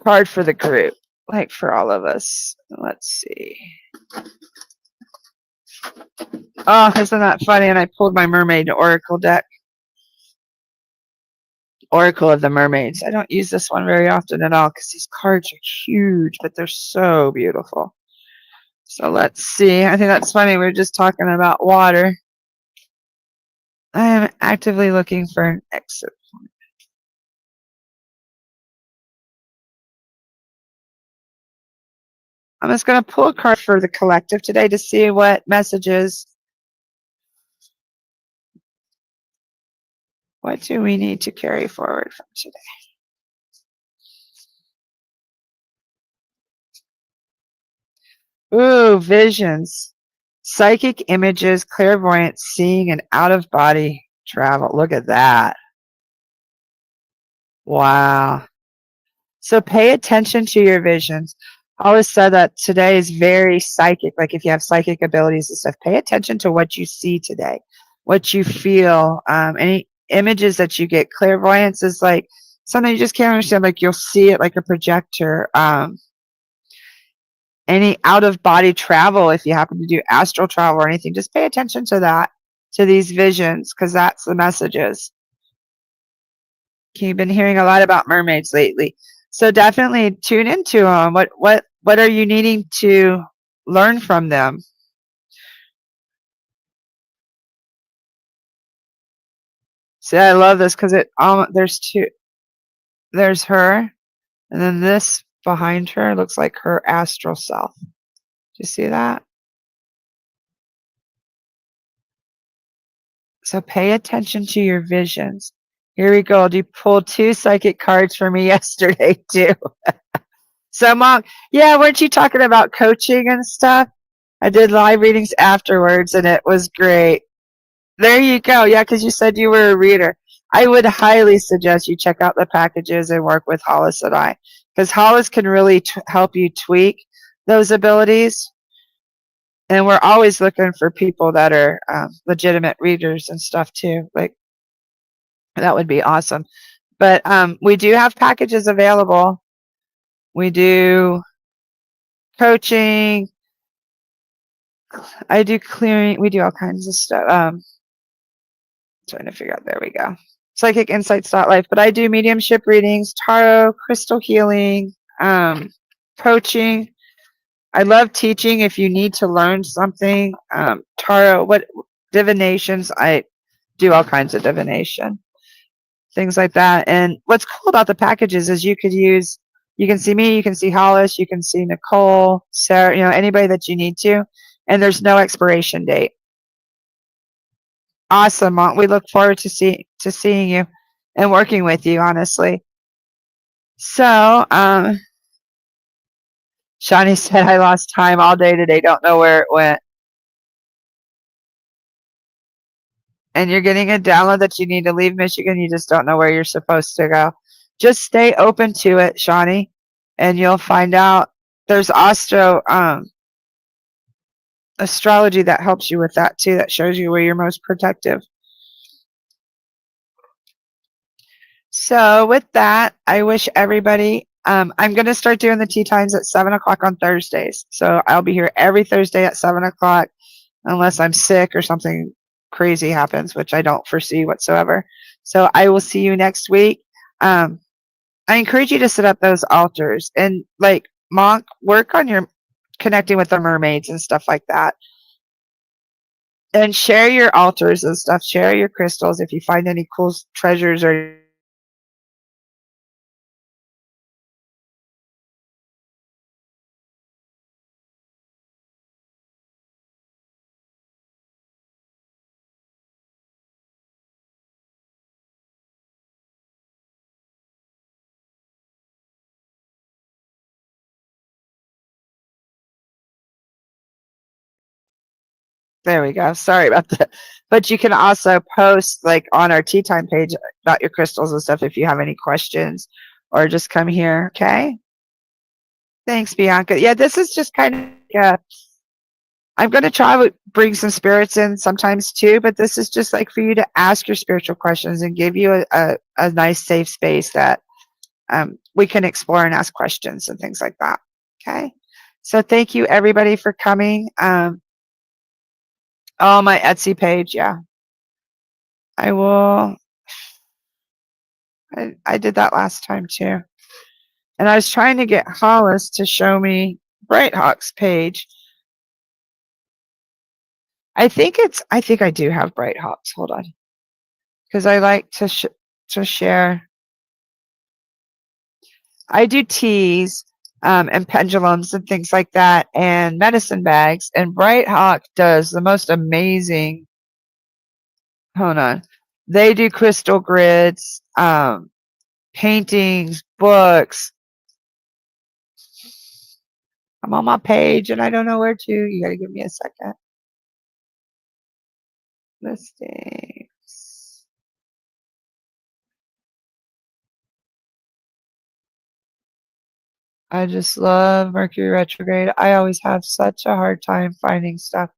card for the group, like for all of us. Let's see. Oh, isn't that funny? And I pulled my mermaid oracle deck. Oracle of the Mermaids. I don't use this one very often at all because these cards are huge, but they're so beautiful. So let's see. I think that's funny. We were just talking about water. I am actively looking for an exit. I'm just going to pull a card for the collective today to see what messages. What do we need to carry forward from today? Ooh, visions. Psychic images, clairvoyance, seeing, and out-of-body travel. Look at that. Wow. So pay attention to your visions. I always said that today is very psychic. Like if you have psychic abilities and stuff, pay attention to what you see today, what you feel, any images that you get. Clairvoyance is like something you just can't understand. Like you'll see it like a projector. Any out of body travel, if you happen to do astral travel or anything, just pay attention to that, to these visions, because that's the messages. You've been hearing a lot about mermaids lately, so definitely tune into them. What are you needing to learn from them? See, I love this because there's two. There's her, and then this behind her looks like her astral self. Do you see that? So pay attention to your visions. Here we go. You pulled 2 psychic cards for me yesterday too. So Mom, yeah, weren't you talking about coaching and stuff? I did live readings afterwards and it was great. There you go. Yeah, because you said you were a reader. I would highly suggest you check out the packages and work with Hollis and I, because Hollis can really help you tweak those abilities. And we're always looking for people that are legitimate readers and stuff too. Like that would be awesome. But we do have packages available. We do coaching. I do clearing. We do all kinds of stuff. Trying to figure out. There we go. PsychicInsights.Life. But I do mediumship readings, tarot, crystal healing, coaching. I love teaching if you need to learn something. Tarot, divinations. I do all kinds of divination, things like that. And what's cool about the packages is you can see me, you can see Hollis, you can see Nicole, Sarah, anybody that you need to. And there's no expiration date. Awesome, Mom. We look forward to seeing you and working with you, honestly. So, Shawnee said, I lost time all day today. Don't know where it went. And you're getting a download that you need to leave Michigan. You just don't know where you're supposed to go. Just stay open to it, Shawnee, and you'll find out. There's astrology that helps you with that too, that shows you where you're most protective. So with that, I wish everybody, I'm going to start doing the tea times at 7 o'clock on Thursdays. So I'll be here every Thursday at 7 o'clock, unless I'm sick or something crazy happens, which I don't foresee whatsoever. So I will see you next week. I encourage you to set up those altars and Monk, work on your connecting with the mermaids and stuff like that. And share your altars and stuff. Share your crystals if you find any cool treasures or there we go. Sorry about that. But you can also post on our tea time page about your crystals and stuff if you have any questions, or just come here. Okay. Thanks, Bianca. Yeah, this is just kind of I'm going to try to bring some spirits in sometimes too, but this is just for you to ask your spiritual questions and give you a nice safe space that we can explore and ask questions and things like that. Okay. So thank you everybody for coming. Oh, my Etsy page. Yeah. I will. I did that last time too. And I was trying to get Hollis to show me Bright Hawk's page. I think I do have Bright Hawks. Hold on. because I like to share. I do teas and pendulums and things like that, and medicine bags. And Bright Hawk does the most amazing. Hold on, they do crystal grids, paintings, books. I'm on my page and I don't know where to. You got to give me a second. Listings. I just love Mercury retrograde. I always have such a hard time finding stuff.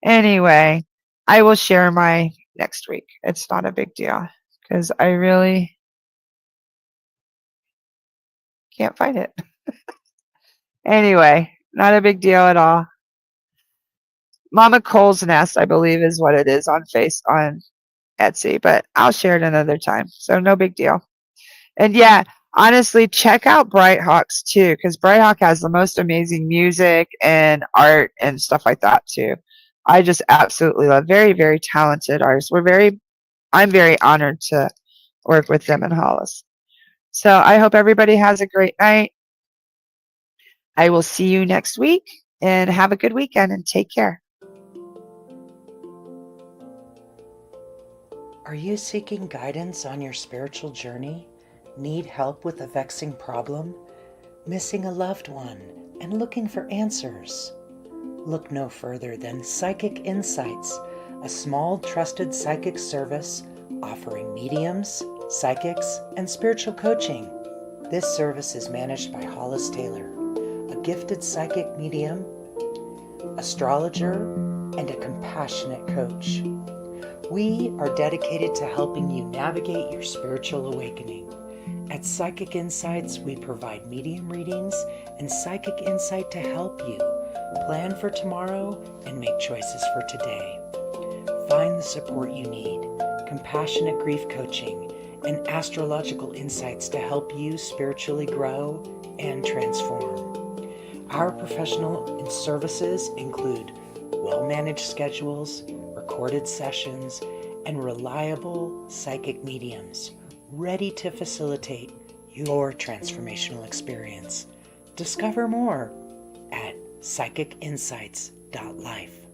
Anyway, I will share my next week. It's not a big deal because I really can't find it. Anyway, not a big deal at all. MamaCole's Nest, I believe, is what it is on Etsy, but I'll share it another time. So no big deal. And yeah, honestly, check out Bright Hawks too, because Bright Hawk has the most amazing music and art and stuff like that too. I just absolutely love. Very, very talented artists. I'm very honored to work with them in Hollis. So I hope everybody has a great night. I will see you next week, and have a good weekend and take care. Are you seeking guidance on your spiritual journey? Need help with a vexing problem? Missing a loved one and looking for answers? Look no further than Psychic Insights, a small trusted psychic service offering mediums, psychics, and spiritual coaching. This service is managed by Hollis Taylor, a gifted psychic medium, astrologer, and a compassionate coach. We are dedicated to helping you navigate your spiritual awakening. At Psychic Insights, we provide medium readings and psychic insight to help you plan for tomorrow and make choices for today. Find the support you need, compassionate grief coaching, and astrological insights to help you spiritually grow and transform. Our professional services include well-managed schedules, recorded sessions, and reliable psychic mediums ready to facilitate your transformational experience. Discover more at PsychicInsights.Life.